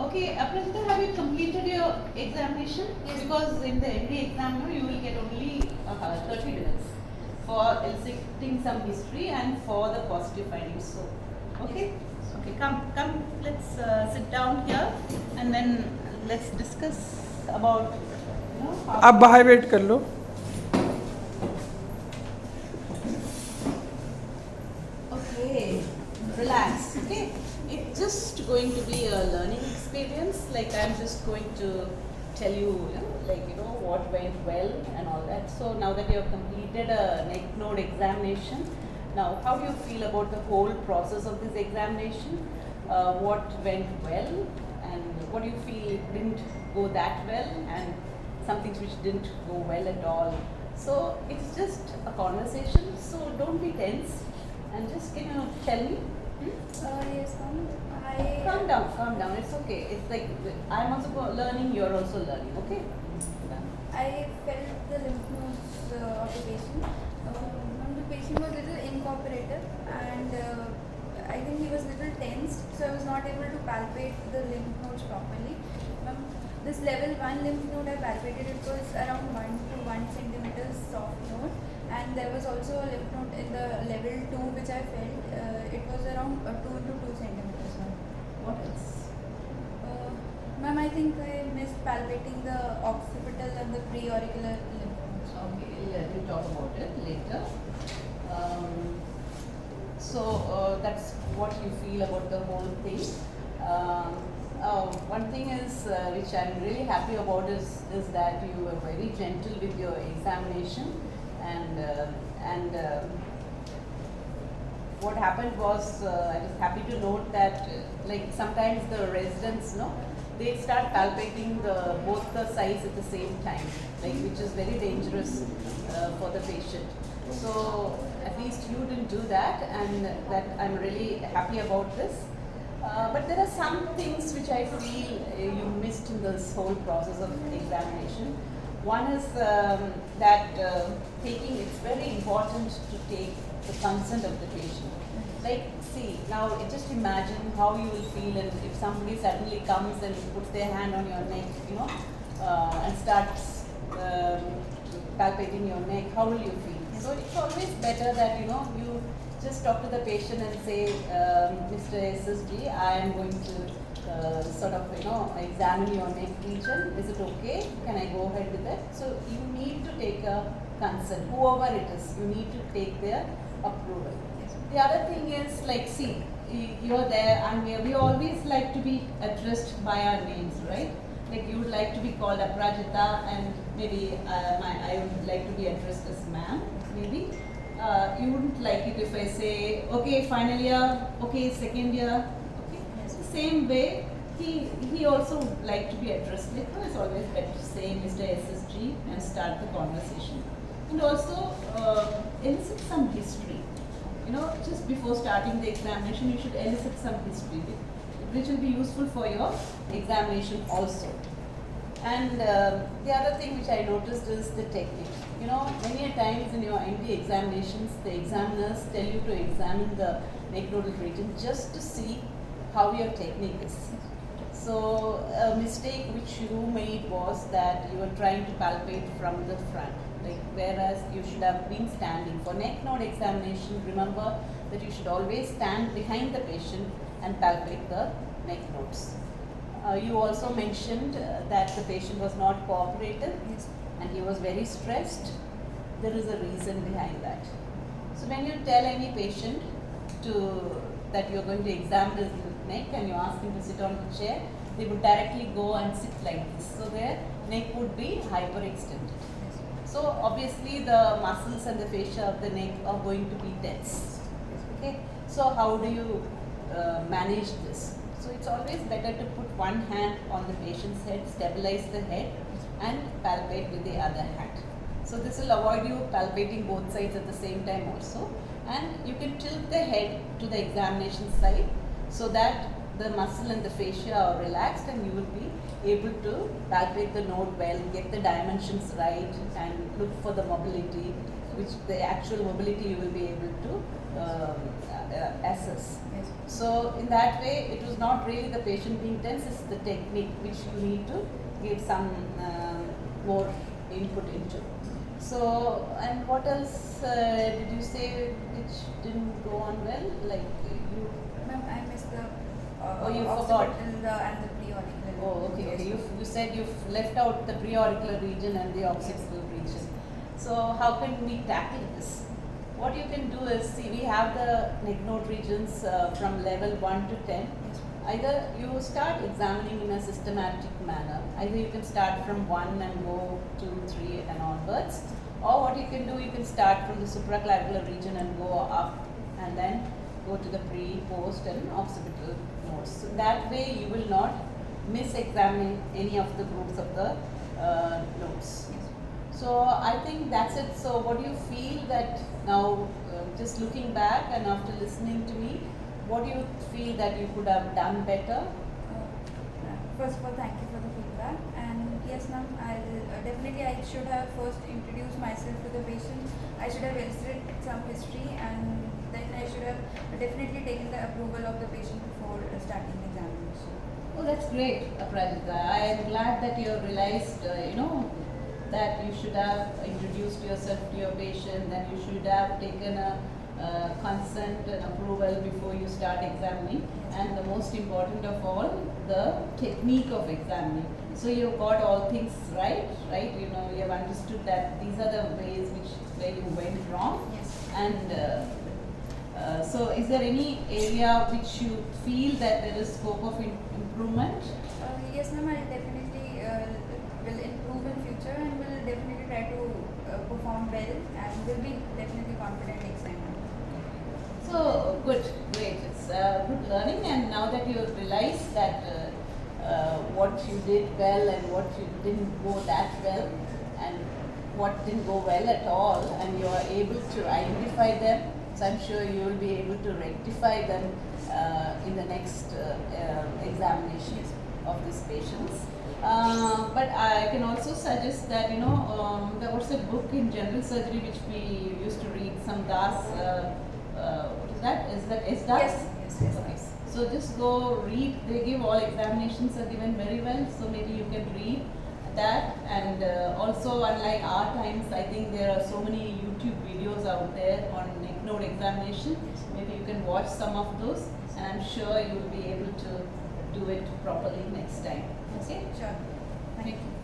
Okay, Aparajita, have you completed your examination? Yes. Because in the every exam, you will get only 30 minutes for eliciting some history and for the positive findings. So, okay, okay, come, let's sit down here and then let's discuss about. How आप बाहर wait कर लो. Okay, relax. Okay, it's just going to be a learning experience. Like I'm just going to tell you, what went well and all that. So now that you have completed a neck node examination, now how do you feel about the whole process of this examination? What went well and what do you feel didn't go that well, and some things which didn't go well at all. So it's just a conversation. So don't be tense. And just can you tell me? Yes, ma'am. Calm down. It's okay. It's like I'm also learning. You're also learning. Okay. I felt the lymph nodes of the patient. The patient was a little incooperative, and I think he was a little tensed, so I was not able to palpate the lymph nodes properly. This level 1 lymph node I palpated, it was around 1 to 1 centimeters soft node, and there was also a lymph node in the level 2 which I felt, it was around 2 to 2 centimeters. What else? Ma'am, I think I missed palpating the occipital and the preauricular lymph nodes. Okay. Let me talk about it later. That's what you feel about the whole thing. One thing is which I'm really happy about is that you were very gentle with your examination, and what happened was I was happy to note that like sometimes the residents they start palpating both the sides at the same time, like which is very dangerous for the patient. So at least you didn't do that, and that I'm really happy about this. But there are some things which I feel you missed in this whole process of examination. One is that it's very important to take the consent of the patient. Like, see, now just imagine how you will feel if somebody suddenly comes and puts their hand on your neck, and starts palpating your neck, how will you feel? So it's always better that, you just talk to the patient and say, Mr. SSG, I am going to examine your neck region. Is it okay? Can I go ahead with it? So you need to take a consent, whoever it is, you need to take their approval. The other thing is like, see, you're there and we always like to be addressed by our names, right? Like you would like to be called Aparajita, and maybe I would like to be addressed as ma'am, maybe. You wouldn't like it if I say, okay, final year, okay, second year, okay. It's the same way, he also would like to be addressed. It's always better to say Mr. SSG and start the conversation. And also elicit some history. Just before starting the examination, you should elicit some history, which will be useful for your examination also. And the other thing which I noticed is the technique. Many a times in your MD examinations, the examiners tell you to examine the neck nodal region just to see how your technique is. So a mistake which you made was that you were trying to palpate from the front, whereas you should have been standing. For neck node examination, remember that you should always stand behind the patient and palpate the neck nodes. You also mentioned that the patient was not cooperative. Yes. And he was very stressed. There is a reason behind that. So when you tell any patient that you're going to examine his neck and you ask him to sit on the chair, they would directly go and sit like this. So their neck would be hyperextended. So obviously the muscles and the fascia of the neck are going to be tense. Okay. So how do you manage this? So it's always better to put one hand on the patient's head, stabilize the head, and palpate with the other hand. So this will avoid you palpating both sides at the same time also. And you can tilt the head to the examination side so that the muscle and the fascia are relaxed, and you will be able to palpate the node well, get the dimensions right, and look for the mobility, which the actual mobility you will be able to assess. this. Yes. So in that way, it was not really the patient being tense, it's the technique which you need to give some more input into. So, and what else did you say which didn't go on well? Like you. Ma'am, I missed the Oh, you forgot. occipital and the preauricular. Oh, okay, okay. You said you've left out the preauricular region and the occipital region. So how can we tackle this? What you can do is, see, we have the neck node regions from level 1 to 10. Yes. Either you start examining in a systematic manner. Either you can start from 1 and go 2, 3 and onwards. Or what you can do, you can start from the supraclavicular region and go up and then go to the pre, post and occipital nodes. So that way you will not mis-examine any of the groups of the nodes. Yes. So I think that's it. So what do you feel that now, just looking back and after listening to me, what do you feel that you could have done better? First of all, thank you for the feedback. And yes, ma'am, definitely I should have first introduced myself to the patient. I should have elicited some history, and then I should have definitely taken the approval of the patient before starting the examination. Oh, that's great, Aprajita. I am glad that you have realized, that you should have introduced yourself to your patient, then you should have taken a consent and approval before you start examining, and the most important of all, the technique of examining. So you've got all things right? You have understood that these are the ways where you went wrong. Yes. And so is there any area which you feel that there is scope of improvement? Yes, ma'am, I'll definitely will improve in future and will definitely try to perform well and will be definitely confident next time. So good, great. It's good learning, and now that you have realized that what you did well and what you didn't go that well, and what didn't go well at all, and you are able to identify them, so I'm sure you will be able to rectify them in the next examination of these patients. But I can also suggest that there was a book in general surgery which we used to read, some Das. What is that? Is that SDAS? Yes. Okay. So just go read. They give all examinations are given very well. So maybe you can read that. And also, unlike our times, I think there are so many YouTube videos out there on neck node examination. Maybe you can watch some of those, and I'm sure you will be able to do it properly next time. Okay? Sure. Thank you.